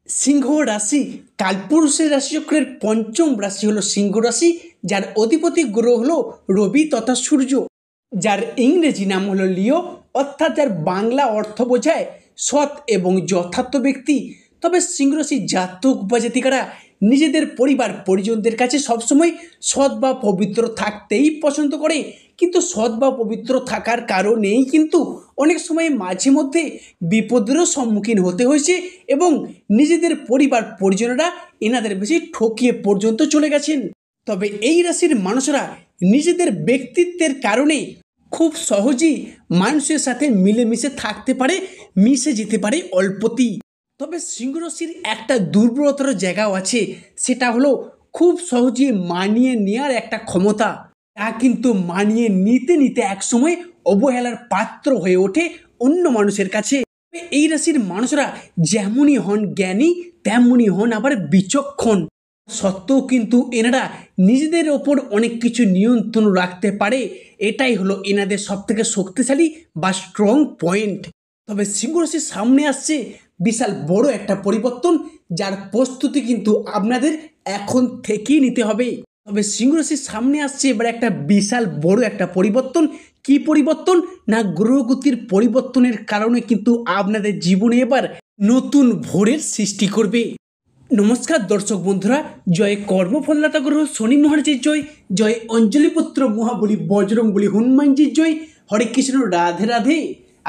সিংহ রাশি কালপুরুষের রাশিচক্রের পঞ্চম রাশি হলো সিংহ রাশি, যার অধিপতি গ্রহ হলো রবি তথা সূর্য, যার ইংরেজি নাম হলো লিও, অর্থাৎ যার বাংলা অর্থ বোঝায় সৎ এবং যথার্থ ব্যক্তি। তবে সিংহ রাশি জাতক বা জাতিকারা নিজেদের পরিবার পরিজনদের কাছে সবসময় সৎ বা পবিত্র থাকতেই পছন্দ করে, কিন্তু সৎ বা পবিত্র থাকার কারণেই কিন্তু অনেক সময় মাঝে মধ্যে বিপদেরও সম্মুখীন হতে হয়েছে এবং নিজেদের পরিবার পরিজনেরা এনাদের বেশি ঠকিয়ে পর্যন্ত চলে গেছেন। তবে এই রাশির মানুষরা নিজেদের ব্যক্তিত্বের কারণে খুব সহজেই মানুষের সাথে মিলেমিশে থাকতে পারে, মিশে যেতে পারে অল্পতেই। তবে সিংহ রাশির একটা দুর্বলতার জায়গাও আছে, সেটা হলো খুব সহজে মানিয়ে নেওয়ার একটা ক্ষমতা। তা কিন্তু মানিয়ে নিতে নিতে একসময় অবহেলার পাত্র হয়ে ওঠে অন্য মানুষের কাছে। এই রাশির মানুষরা যেমনই হন জ্ঞানী, তেমনই হন আবার বিচক্ষণ। সত্ত্বেও কিন্তু এনারা নিজেদের ওপর অনেক কিছু নিয়ন্ত্রণ রাখতে পারে, এটাই হলো এনাদের সবথেকে শক্তিশালী বা স্ট্রং পয়েন্ট। তবে সিংহ রাশির সামনে আসছে বিশাল বড় একটা পরিবর্তন, যার প্রস্তুতি কিন্তু আপনাদের এখন থেকেই নিতে হবে। তবে সিংহ রাশির সামনে আসছে এবার একটা বিশাল বড় একটা পরিবর্তন। কি পরিবর্তন? না, গ্রহগতির পরিবর্তনের কারণে কিন্তু আপনাদের জীবনে এবার নতুন ভোরের সৃষ্টি করবে। নমস্কার দর্শক বন্ধুরা, জয় কর্মফলদাতা গ্রহ শনি মহারাজের জয়, জয় অঞ্জলিপুত্র মহাবলী বজরং বলী হনুমানজির জয়। হরে কৃষ্ণ, রাধে রাধে।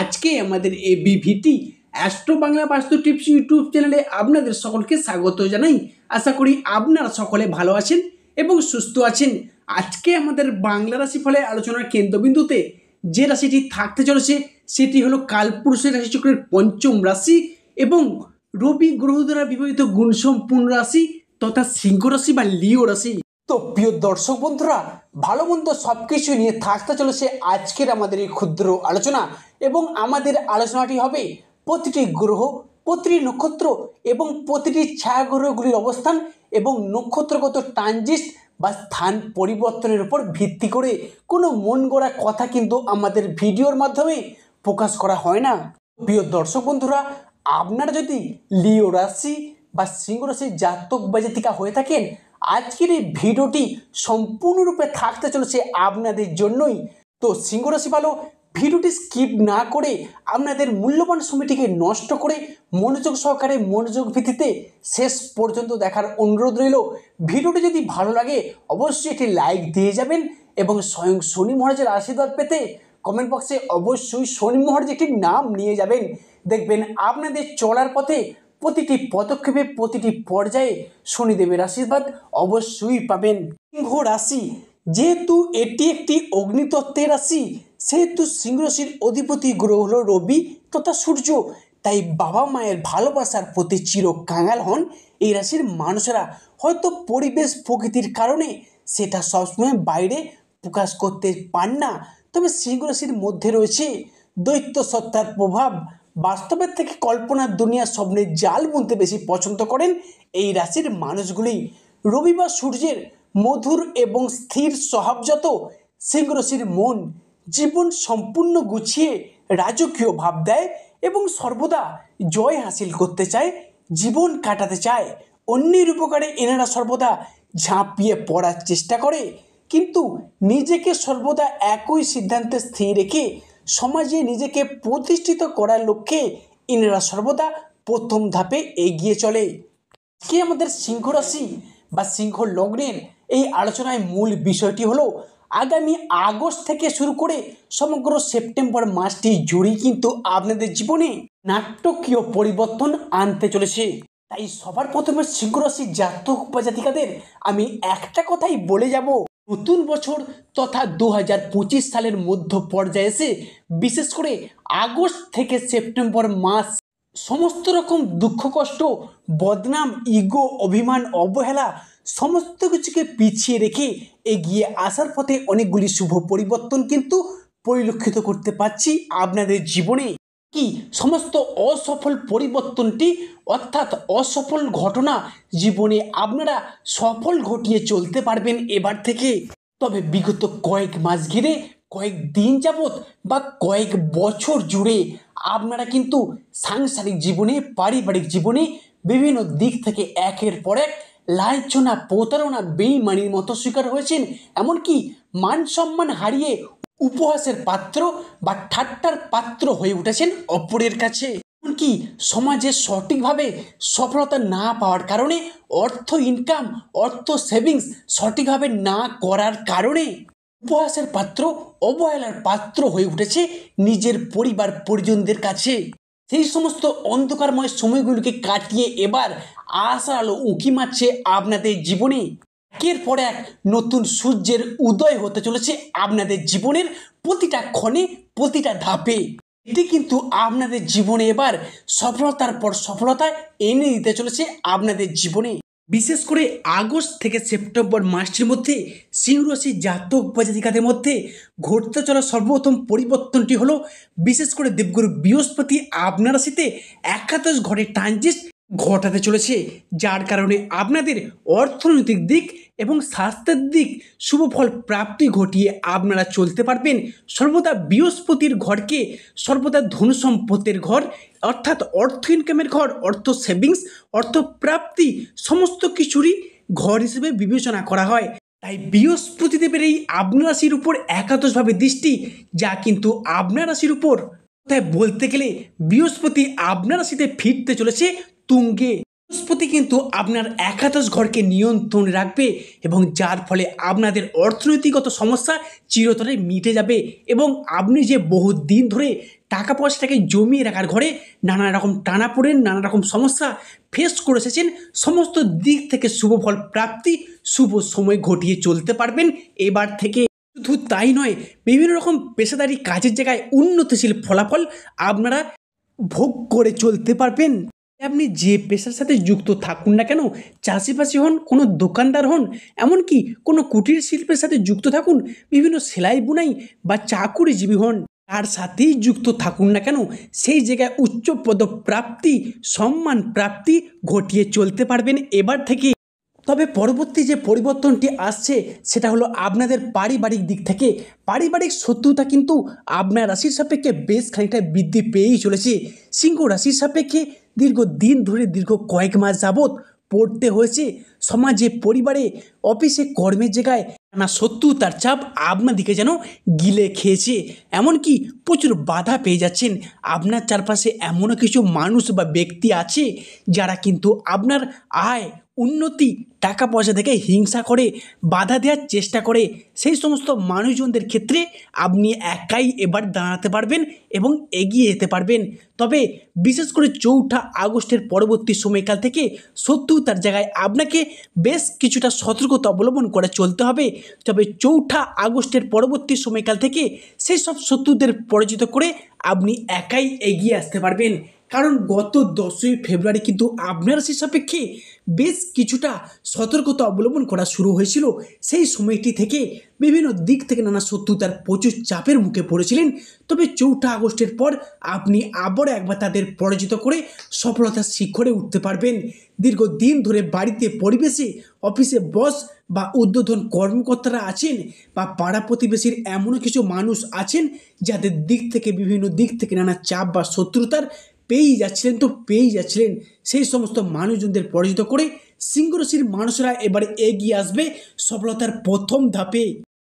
আজকে আমাদের এবিভিটি অ্যাস্ট্রো বাংলা বাস্তু টিপস ইউটিউব চ্যানেলে আপনাদের সকলকে স্বাগত জানাই। আশা করি আপনারা সকলে ভালো আছেন এবং সুস্থ আছেন। আজকে আমাদের বাংলা রাশিফলের আলোচনার কেন্দ্রবিন্দুতে যে রাশিটি থাকতে চলেছে সেটি হলো কালপুরুষের রাশিচক্রের পঞ্চম রাশি এবং রবি গ্রহ দ্বারা বিবাহিত গুণসম্পূর্ণ রাশি তথা সিংহ রাশি বা লিও রাশি। তো প্রিয় দর্শক বন্ধুরা, ভালো মন্দ সবকিছু নিয়ে থাকতে চলেছে আজকের আমাদের এই ক্ষুদ্র আলোচনা এবং আমাদের আলোচনাটি হবে প্রতিটি গ্রহ, প্রতিটি নক্ষত্র এবং প্রতিটি ছায়াগ্রহগুলির অবস্থান এবং নক্ষত্রগত ট্রানজিট বা স্থান পরিবর্তনের উপর ভিত্তি করে। কোনো মন গড়া কথা কিন্তু আমাদের ভিডিওর মাধ্যমে প্রকাশ করা হয় না। প্রিয় দর্শক বন্ধুরা, আপনারা যদি লিও রাশি বা সিংহ রাশির জাতক বা জাতিকা হয়ে থাকেন, আজকের এই ভিডিওটি সম্পূর্ণরূপে থাকতে চলেছে আপনাদের জন্যই। তো সিংহ রাশি ভালো, ভিডিওটি স্কিপ না করে আপনাদের মূল্যবান সময়টিকে নষ্ট করে মনোযোগ সহকারে মনোযোগ ভিত্তিতে শেষ পর্যন্ত দেখার অনুরোধ রইল। ভিডিওটি যদি ভালো লাগে অবশ্যই একটি লাইক দিয়ে যাবেন এবং স্বয়ং শনি মহারাজের আশীর্বাদ পেতে কমেন্ট বক্সে অবশ্যই শনি মহারাজ একটি নাম নিয়ে যাবেন। দেখবেন আপনাদের চলার পথে প্রতিটি পদক্ষেপে প্রতিটি পর্যায়ে শনিদেবের আশীর্বাদ অবশ্যই পাবেন। সিংহ রাশি যেহেতু এটি একটি অগ্নিতত্ত্বের রাশি, সেহেতু সিংহ রাশির অধিপতি গ্রহ হল রবি তথা সূর্য। তাই বাবা মায়ের ভালোবাসার প্রতি চির কাঙাল হন এই রাশির মানুষেরা। হয়তো পরিবেশ প্রকৃতির কারণে সেটা সবসময় বাইরে প্রকাশ করতে পান না, তবে সিংহ রাশির মধ্যে রয়েছে দৈত্য সত্তার প্রভাব। বাস্তবের থেকে কল্পনার দুনিয়া স্বপ্নের জাল বুনতে বেশি পছন্দ করেন এই রাশির মানুষগুলি। রবি বা সূর্যের মধুর এবং স্থির স্বভাবজাত সিংহ রাশির মন জীবন সম্পূর্ণ গুছিয়ে রাজকীয় ভাব দেয় এবং সর্বদা জয় হাসিল করতে চায়, জীবন কাটাতে চায়। অন্যের উপকারে এনারা সর্বদা ঝাঁপিয়ে পড়ার চেষ্টা করে, কিন্তু নিজেকে সর্বদা একই সিদ্ধান্তে স্থির রেখে সমাজে নিজেকে প্রতিষ্ঠিত করার লক্ষ্যে এনারা সর্বদা প্রথম ধাপে এগিয়ে চলে। আজকে আমাদের সিংহ রাশি বা সিংহ লগ্নের এই আলোচনায় মূল বিষয়টি হলো আগামী আগস্ট থেকে শুরু করে সমগ্র সেপ্টেম্বর মাসটি জুড়েই কিন্তু আপনাদের জীবনে নাটকীয় পরিবর্তন আনতে চলেছে। তাই সবার প্রথমে সিংহ রাশি জাতক বা জাতিকাদের আমি একটা কথাই বলে যাব, নতুন বছর তথা 2025 সালের মধ্য পর্যায়ে এসে বিশেষ করে আগস্ট থেকে সেপ্টেম্বর মাস সমস্ত রকম দুঃখ কষ্ট, বদনাম, ইগো, অভিমান, অবহেলা সমস্ত কিছুকে পিছিয়ে রেখে এগিয়ে আসার পথে অনেকগুলি শুভ পরিবর্তন কিন্তু পরিলক্ষিত করতে পারছি আপনাদের জীবনে। কি সমস্ত অসফল পরিবর্তনটি অর্থাৎ অসফল ঘটনা জীবনে আপনারা সফল ঘটিয়ে চলতে পারবেন এবার থেকে। তবে বিগত কয়েক মাস ঘিরে, কয়েক দিন যাবৎ বা কয়েক বছর জুড়ে আপনারা কিন্তু সাংসারিক জীবনে, পারিবারিক জীবনে বিভিন্ন দিক থেকে একের পর এক লাঞ্ছনা, প্রতারণা, বেইমানির মতো শিকার হয়েছেন। এমনকি মান সম্মান হারিয়ে উপহাসের পাত্র বা ঠাট্টার পাত্র হয়ে উঠেছেন অপরের কাছে। এমনকি সমাজে সঠিকভাবে সফলতা না পাওয়ার কারণে, অর্থ ইনকাম, অর্থ সেভিংস সঠিকভাবে না করার কারণে উপহাসের পাত্র, অবহেলার পাত্র হয়ে উঠেছে নিজের পরিবার পরিজনদের কাছে। সেই সমস্ত অন্ধকারময় সময়গুলোকে কাটিয়ে এবার আশার আলো উঁকি মারছে আপনাদের জীবনে। একের পর এক নতুন সূর্যের উদয় হতে চলেছে আপনাদের জীবনের প্রতিটা ক্ষণে, প্রতিটা ধাপে। এটি কিন্তু আপনাদের জীবনে এবার সফলতার পর সফলতা এনে দিতে চলেছে আপনাদের জীবনে। বিশেষ করে আগস্ট থেকে সেপ্টেম্বর মাসটির মধ্যে সিংহ রাশির জাতক বা জাতিকাদের মধ্যে ঘটতে চলা সর্বপ্রথম পরিবর্তনটি হলো, বিশেষ করে দেবগুরু বৃহস্পতি আপনার রাশিতে একাদশ ঘরে ট্রানজিট ঘটাতে চলেছে, যার কারণে আপনাদের অর্থনৈতিক দিক এবং স্বাস্থ্যের দিক শুভ ফল প্রাপ্তি ঘটিয়ে আপনারা চলতে পারবেন। সর্বদা বৃহস্পতির ঘরকে সর্বদা ধন সম্পদের ঘর, অর্থাৎ অর্থ ইনকামের ঘর, অর্থ সেভিংস, অর্থ প্রাপ্তি সমস্ত কিছুরই ঘর হিসেবে বিবেচনা করা হয়। তাই বৃহস্পতি দেবের এই আপনার রাশির উপর একাদশভাবে দৃষ্টি, যা কিন্তু আপনার রাশির উপর, তাই বলতে গেলে বৃহস্পতি আপনার রাশিতে ফিরতে চলেছে তুঙ্গে। বৃহস্পতি কিন্তু আপনার একাদশ ঘরকে নিয়ন্ত্রণে রাখবে এবং যার ফলে আপনাদের অর্থনৈতিকগত সমস্যা চিরতরে মিটে যাবে এবং আপনি যে বহু দিন ধরে টাকা পয়সাটাকে জমিয়ে রাখার ঘরে নানা রকম টানাপোড়েন, নানা রকম সমস্যা ফেস করে এসেছেন, সমস্ত দিক থেকে শুভ ফল প্রাপ্তি, শুভ সময় ঘটিয়ে চলতে পারবেন এবার থেকে। শুধু তাই নয়, বিভিন্ন রকম পেশাদারি কাজের জায়গায় উন্নতিশীল ফলাফল আপনারা ভোগ করে চলতে পারবেন। আপনি যে পেশার সাথে যুক্ত থাকুন না কেন, চাষিবাসি হন, কোনো দোকানদার হন, এমনকি কোনো কুটির শিল্পের সাথে যুক্ত থাকুন, বিভিন্ন সেলাই বুনাই বা চাকুরিজীবী হন, তার সাথেই যুক্ত থাকুন না কেন, সেই জায়গায় উচ্চ পদপ্রাপ্তি, সম্মান প্রাপ্তি ঘটিয়ে চলতে পারবেন এবার থেকে। তবে পরবর্তী যে পরিবর্তনটি আসছে সেটা হলো আপনাদের পারিবারিক দিক থেকে। পারিবারিক শত্রুতা কিন্তু আপনার রাশির সাপেক্ষে বেশ খানিকটা বৃদ্ধি পেয়েই চলেছে। সিংহ রাশির সাপেক্ষে দীর্ঘদিন ধরে, দীর্ঘ কয়েক মাস যাবৎ পড়তে হয়েছে সমাজে, পরিবারে, অফিসে, কর্মের জায়গায় নানা শত্রুতার চাপ আপনাদিকে যেন গিলে খেয়েছে। এমনকি প্রচুর বাধা পেয়ে যাচ্ছেন। আপনার চারপাশে এমনও কিছু মানুষ বা ব্যক্তি আছে যারা কিন্তু আপনার আয়, উন্নতি, টাকা পয়সা থেকে হিংসা করে, বাধা দেওয়ার চেষ্টা করে। সেই সমস্ত মানুষজনদের ক্ষেত্রে আপনি একাই এবার দাঁড়াতে পারবেন এবং এগিয়ে যেতে পারবেন। তবে বিশেষ করে 4 আগস্টের পরবর্তী সময়কাল থেকে শত্রুতার জায়গায় আপনাকে বেশ কিছুটা সতর্কতা অবলম্বন করে চলতে হবে। তবে 4 আগস্টের পরবর্তী সময়কাল থেকে সেই সব শত্রুদের পরাজিত করে আপনি একাই এগিয়ে আসতে পারবেন। কারণ গত 10ই ফেব্রুয়ারি কিন্তু আপনার রাশির সাপেক্ষে বেশ কিছুটা সতর্কতা অবলম্বন করা শুরু হয়েছিল। সেই সময়টি থেকে বিভিন্ন দিক থেকে নানা শত্রুতার প্রচুর চাপের মুখে পড়েছিলেন। তবে 4 আগস্টের পর আপনি আবার একবার তাদের পরাজিত করে সফলতার শিখরে উঠতে পারবেন। দীর্ঘদিন ধরে বাড়িতে, পরিবেশে, অফিসে বস বা ঊর্ধ্বতন কর্মকর্তারা আছেন বা পাড়া প্রতিবেশীর এমনও কিছু মানুষ আছেন যাদের দিক থেকে, বিভিন্ন দিক থেকে নানা চাপ বা শত্রুতার পেয়েই যাচ্ছিলেন। সেই সমস্ত মানুষজনদের পরাজিত করে সিংহ রাশির মানুষরা এবারে এগিয়ে আসবে সফলতার প্রথম ধাপে।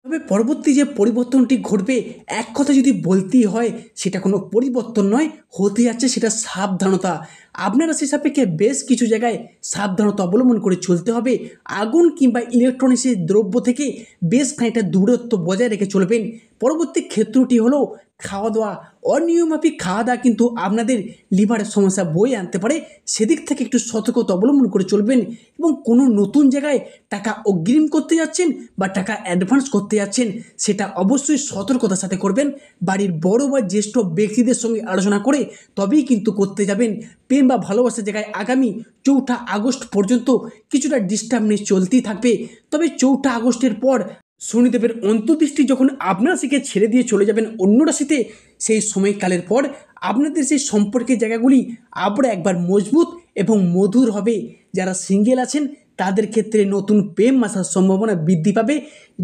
তবে পরবর্তী যে পরিবর্তনটি ঘটবে, এক কথা যদি বলতেই হয়, সেটা কোনো পরিবর্তন নয়, হতে যাচ্ছে সেটা সাবধানতা। আপনার রাশি সাপেক্ষে বেশ কিছু জায়গায় সাবধানতা অবলম্বন করে চলতে হবে। আগুন কিংবা ইলেকট্রনিক্সের দ্রব্য থেকে বেশ খানিকটা দূরত্ব বজায় রেখে চলবেন। পরবর্তী ক্ষেত্রটি হলো খাওয়া দাওয়া। অনিয়মাফিক খাওয়া দাওয়া কিন্তু আপনাদের লিভারের সমস্যা বয়ে আনতে পারে, সেদিক থেকে একটু সতর্কতা অবলম্বন করে চলবেন। এবং কোনো নতুন জায়গায় টাকা অগ্রিম করতে যাচ্ছেন বা টাকা অ্যাডভান্স করতে যাচ্ছেন, সেটা অবশ্যই সতর্কতার সাথে করবেন। বাড়ির বড় বা জ্যেষ্ঠ ব্যক্তিদের সঙ্গে আলোচনা করে তবেই কিন্তু করতে যাবেন। প্রেম বা ভালোবাসার জায়গায় আগামী 4 আগস্ট পর্যন্ত কিছুটা ডিস্টার্ব নিয়ে চলতেই থাকবে। তবে 4 আগস্টের পর শনিদেবের অন্তর্দৃষ্টি যখন আপনার রাশিকে ছেড়ে দিয়ে চলে যাবেন অন্য রাশিতে, সেই সময়কালের পর আপনাদের সেই সম্পর্কের জায়গাগুলি আবার একবার মজবুত এবং মধুর হবে। যারা সিঙ্গেল আছেন তাদের ক্ষেত্রে নতুন প্রেম আসার সম্ভাবনা বৃদ্ধি পাবে।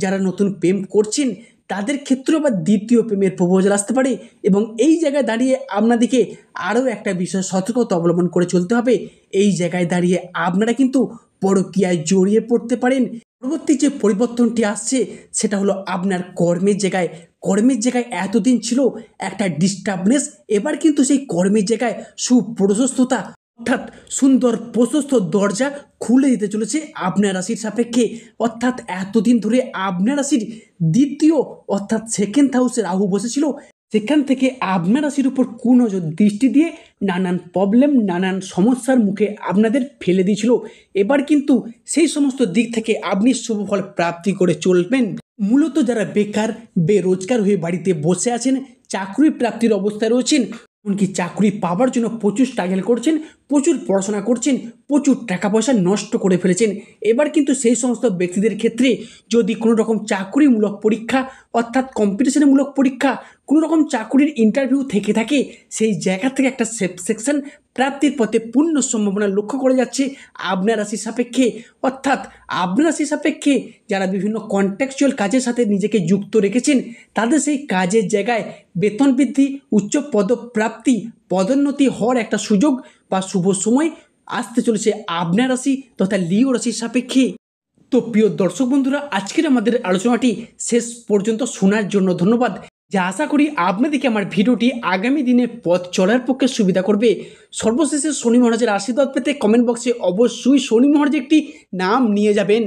যারা নতুন প্রেম করছেন তাদের ক্ষেত্রেও আবার দ্বিতীয় প্রেমের প্রপোজাল আসতে পারে। এবং এই জায়গায় দাঁড়িয়ে আপনাদেরকে আরও একটা বিষয় সতর্কতা অবলম্বন করে চলতে হবে। এই জায়গায় দাঁড়িয়ে আপনারা কিন্তু পরকীয়ায় জড়িয়ে পড়তে পারেন। পরবর্তী যে পরিবর্তনটি আসছে সেটা হলো আপনার কর্মের জায়গায় এতদিন ছিল একটা ডিস্টার্বনেস, এবার কিন্তু সেই কর্মের জায়গায় সুপ্রশস্ততা অর্থাৎ সুন্দর প্রশস্ত দরজা খুলে দিতে চলেছে আপনার রাশির সাপেক্ষে। অর্থাৎ এতদিন ধরে আপনার রাশির দ্বিতীয় অর্থাৎ সেকেন্ড হাউসে রাহু বসেছিল, সেখান থেকে আপনার রাশির উপর কুনজর দৃষ্টি দিয়ে নানান প্রবলেম নানান সমস্যার মুখে আপনাদের ফেলে দিয়েছিল। এবার কিন্তু সেই সমস্ত দিক থেকে আপনি শুভফল প্রাপ্তি করে চলবেন। মূলত যারা বেকার বেরোজগার হয়ে বাড়িতে বসে আছেন, চাকরি প্রাপ্তির অবস্থায় রয়েছেন, এমনকি চাকরি পাওয়ার জন্য প্রচুর স্ট্রাগল করছেন, প্রচুর পড়াশোনা করছেন, প্রচুর টাকা পয়সা নষ্ট করে ফেলেছেন, এবার কিন্তু সেই সমস্ত ব্যক্তিদের ক্ষেত্রে যদি কোনো রকম চাকরিমূলক পরীক্ষা অর্থাৎ কম্পিটিশনমূলক পরীক্ষা কোনো রকম চাকরির ইন্টারভিউ থেকে থাকে, সেই জায়গা থেকে একটা সেকশন প্রাপ্তির পথে পূর্ণ সম্ভাবনা লক্ষ্য করা যাচ্ছে আপনার রাশির সাপেক্ষে। অর্থাৎ আপনার রাশির সাপেক্ষে যারা বিভিন্ন কন্ট্রাকচুয়াল কাজের সাথে নিজেকে যুক্ত রেখেছেন, তাদের সেই কাজের জায়গায় বেতন বৃদ্ধি, উচ্চ পদপ্রাপ্তি, পদোন্নতি হওয়ার একটা সুযোগ বা শুভ সময় আসতে চলেছে আপনার রাশি তথা লিও রাশির সাপেক্ষে। তো প্রিয় দর্শক বন্ধুরা, আজকের আমাদের আলোচনাটি শেষ পর্যন্ত শোনার জন্য ধন্যবাদ। যা আশা করি আপনাদেরকে আমার ভিডিওটি আগামী দিনে পথ চলার পক্ষে সুবিধা করবে। সর্বশেষে শনি মহারাজের আশীর্বাদ পেতে কমেন্ট বক্সে অবশ্যই শনি মহারাজের একটি নাম নিয়ে যাবেন।